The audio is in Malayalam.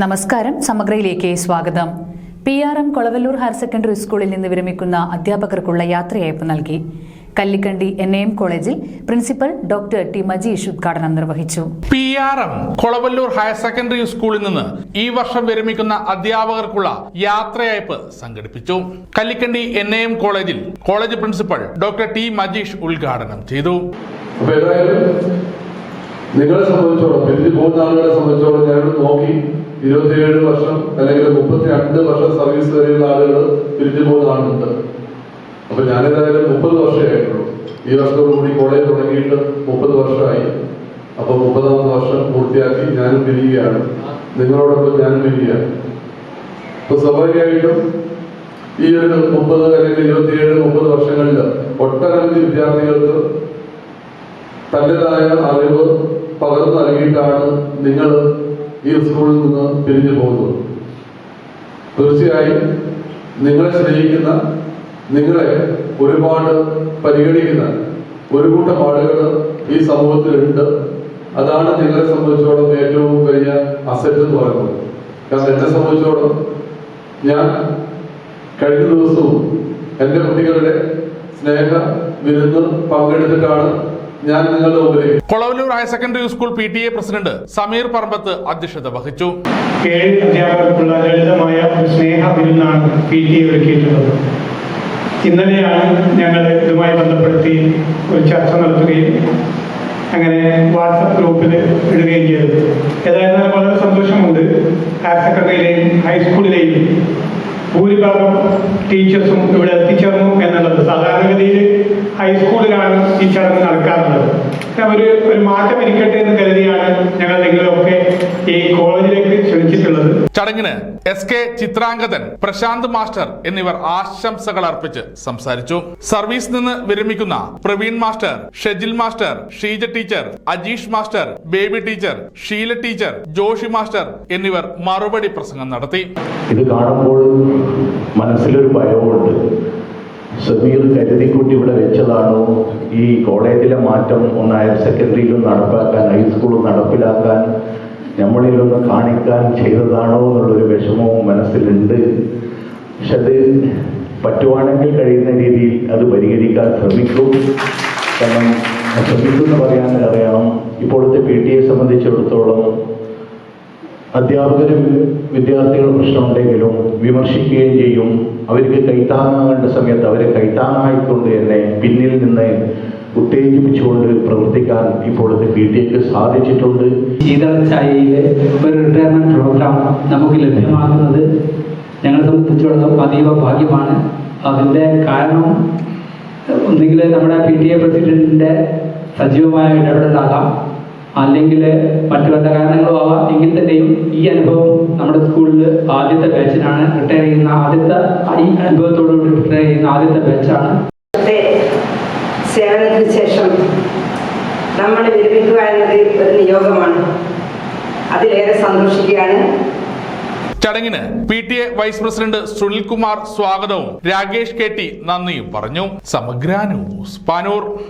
നമസ്കാരം, സമഗ്രയിലേക്ക് സ്വാഗതം. PRM കൊളവല്ലൂർ ഹയർ സെക്കൻഡറി സ്കൂളിൽ നിന്ന് വിരമിക്കുന്ന അധ്യാപകർക്കുള്ള യാത്രയയപ്പ് നൽകി. കല്ലിക്കണ്ടി NAM കോളേജിൽ പ്രിൻസിപ്പൽ ഡോക്ടർ ടി മജീഷ് ഉദ്ഘാടനം നിർവഹിച്ചു. PRM കൊളവല്ലൂർ ഹയർ സെക്കൻഡറി സ്കൂളിൽ നിന്ന് ഈ വർഷം വിരമിക്കുന്ന അധ്യാപകർക്കുള്ള യാത്രയയപ്പ് സംഘടിപ്പിച്ചു. കല്ലിക്കണ്ടി NAM കോളേജിൽ college principal doctor T Majeesh ഉദ്ഘാടനം ചെയ്തു. നിങ്ങളെ സംബന്ധിച്ചോളം പിരിഞ്ഞു പോകുന്ന ആളുകളെ സംബന്ധിച്ചോളം ഞങ്ങൾ നോക്കി 27 വർഷം അല്ലെങ്കിൽ 32 വർഷം സർവീസ് വരെയുള്ള ആളുകൾ പിരിഞ്ഞു പോകുന്ന ആളുണ്ട്. അപ്പൊ ഞാനേതായാലും 30 വർഷമായിട്ടുള്ളൂ. ഈ വർഷത്തോടുകൂടി കോളേജ് തുടങ്ങിയിട്ട് 30 വർഷമായി. അപ്പൊ 30ാമത്തെ വർഷം പൂർത്തിയാക്കി ഞാനും പിരിയുകയാണ്. നിങ്ങളോടൊപ്പം ഞാനും പിരിയുകയാണ്. അപ്പൊ സ്വാഭാവികമായിട്ടും ഈ ഒരു 30 അല്ലെങ്കിൽ 27-30 വർഷങ്ങളിൽ ഒട്ടനവധി വിദ്യാർത്ഥികൾക്ക് തന്റേതായ അറിവ് പകർന്നു നൽകിയിട്ടാണ് നിങ്ങൾ ഈ സ്കൂളിൽ നിന്ന് പിരിഞ്ഞു പോകുന്നത്. തീർച്ചയായും നിങ്ങളെ സ്നേഹിക്കുന്ന, നിങ്ങളെ ഒരുപാട് പരിഗണിക്കുന്ന ഒരു കൂട്ടം ആളുകൾ ഈ സമൂഹത്തിലുണ്ട്. അതാണ് നിങ്ങളെ സംബന്ധിച്ചോളം ഏറ്റവും വലിയ അസറ്റ് എന്ന് പറയുന്നത്. കാരണം എന്നെ സംബന്ധിച്ചോളം ഞാൻ കഴിഞ്ഞ ദിവസവും എൻ്റെ കുട്ടികളുടെ സ്നേഹ വിരുന്ന് പങ്കെടുത്തിട്ടാണ് ഞാൻ നിങ്ങളുടെ മുമ്പിലേക്ക്. Kolavallur higher secondary school PTA president Sameer Parambath അധ്യക്ഷത വഹിച്ചു. 7 അധ്യാപകർക്കുള്ള ലളിതമായ സ്നേഹ വിരുന്നാണ് PTA ഒരുക്കിയിട്ടുള്ളത്. ഇന്നലെയാണ് ഞങ്ങൾ ഇതുമായി ബന്ധപ്പെടുത്തി ഒരു ചർച്ച നടത്തുകയും അങ്ങനെ വാട്സപ്പ് ഗ്രൂപ്പിൽ ഇടുകയും ചെയ്തത്. ഏതായാലും വളരെ സന്തോഷമുണ്ട്. ഹയർ സെക്കൻഡറിയിലെയും ഹൈസ്കൂളിലെയും ഭൂരിഭാഗം ടീച്ചേഴ്സും ഇവിടെ എത്തിച്ചേർന്നു എന്നുള്ളത്. സാധാരണഗതിയിൽ ഹൈസ്കൂളിലാണ് ഈ ചടങ്ങ് നടക്കാറുള്ളത്. ഒരു മാറ്റം ഇരിക്കട്ടെ എന്ന് കരുതിയാണ് ഞങ്ങൾ നിങ്ങളൊക്കെ ഈ കോളേജിലേക്ക് ക്ഷണിച്ചിട്ടുള്ളത്. ചടങ്ങിന് SK ചിത്രാംഗതൻ, പ്രശാന്ത് മാസ്റ്റർ എന്നിവർ ആശംസകൾ അർപ്പിച്ച് സംസാരിച്ചു. സർവീസ് നിന്ന് വിരമിക്കുന്ന Praveen master, Shejil master, Sheeja teacher, Ajeesh master, Baby teacher, Sheela teacher, Joshy master എന്നിവർ മറുപടി പ്രസംഗം നടത്തി. ഇത് കാണുമ്പോൾ മനസ്സിലൊരു ഭയമുണ്ട്. സമീർ കരുതിക്കൂട്ടി ഇവിടെ വെച്ചതാണോ ഈ കോളേജിലെ മാറ്റം ഒന്ന് ഹയർ സെക്കൻഡറിയിലും നടപ്പാക്കാൻ, ഹൈസ്കൂളും നടപ്പിലാക്കാൻ നമ്മളിലൊന്ന് കാണിക്കാൻ ചെയ്തതാണോ എന്നുള്ളൊരു വിഷമവും മനസ്സിലുണ്ട്. പക്ഷെ അത് പറ്റുവാണെങ്കിൽ കഴിയുന്ന രീതിയിൽ അത് പരിഹരിക്കാൻ ശ്രമിക്കും. കാരണം ശ്രമിക്കുമെന്ന് പറയാൻ അറിയാം. ഇപ്പോഴത്തെ PTA സംബന്ധിച്ചിടത്തോളം അധ്യാപകരും വിദ്യാർത്ഥികൾ പ്രശ്നമുണ്ടെങ്കിലും വിമർശിക്കുകയും ചെയ്യും. അവർക്ക് കൈത്താങ്ങേണ്ട സമയത്ത് അവരെ കൈത്താങ്ങായിക്കൊണ്ട് തന്നെ പിന്നിൽ നിന്ന് ഉത്തേജിപ്പിച്ചുകൊണ്ട് പ്രവർത്തിക്കാൻ ഇപ്പോഴത്തെ PTAക്ക് സാധിച്ചിട്ടുണ്ട്. ശീതളച്ചായയിലെ ഒരു റിട്ടയർമെന്റ് പ്രോഗ്രാം നമുക്ക് ലഭ്യമാകുന്നത് ഞങ്ങളെ സംബന്ധിച്ചിടത്തോളം അതീവ ഭാഗ്യമാണ്. അതിൻ്റെ കാരണം ഒന്നുകിൽ നമ്മുടെ PTA പ്രസിഡന്റിന്റെ സജീവമായ ഇടപെടലാകാം, അല്ലെങ്കിൽ മറ്റു പല കാരണങ്ങളും ആവാം. എങ്കിൽ തന്നെയും ഈ അനുഭവം നമ്മുടെ സ്കൂളിൽ ആദ്യത്തെ ബാച്ചിനാണ് റിട്ടയർ ചെയ്യുന്ന ഈ അനുഭവത്തോടുകൂടി റിട്ടയർ ചെയ്യുന്ന ആദ്യത്തെ ബാച്ചാണ്. സേവനത്തിന് ശേഷം നമ്മൾ വിരമിക്കുക എന്നത് ഒരു നിയോഗമാണ്. അതിലേറെ സന്തോഷിക്കുകയാണ്. ചടങ്ങിന് PTA വൈസ് പ്രസിഡന്റ് സുനിൽകുമാർ സ്വാഗതവും രാകേഷ് KT നന്ദിയും പറഞ്ഞു. സമഗ്ര ന്യൂസ്, പാനൂർ.